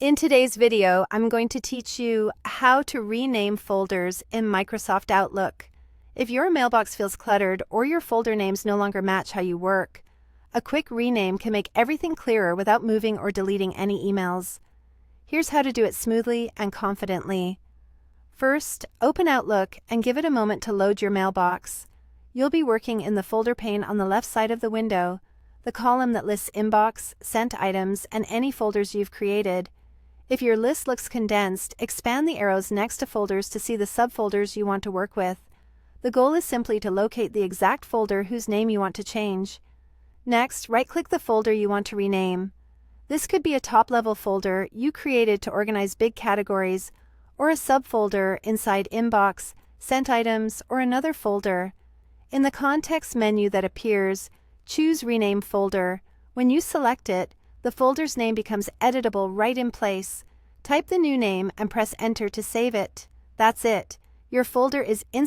In today's video, I'm going to teach you how to rename folders in Microsoft Outlook. If your mailbox feels cluttered or your folder names no longer match how you work, a quick rename can make everything clearer without moving or deleting any emails. Here's how to do it smoothly and confidently. First, open Outlook and give it a moment to load your mailbox. You'll be working in the folder pane on the left side of the window, the column that lists inbox, sent items, and any folders you've created. If your list looks condensed, expand the arrows next to folders to see the subfolders you want to work with. The goal is simply to locate the exact folder whose name you want to change. Next, right-click the folder you want to rename. This could be a top-level folder you created to organize big categories, or a subfolder inside Inbox, Sent Items, or another folder. In the context menu that appears, choose Rename Folder. When you select it, the folder's name becomes editable right in place. Type the new name and press Enter to save it. That's it. Your folder is instantly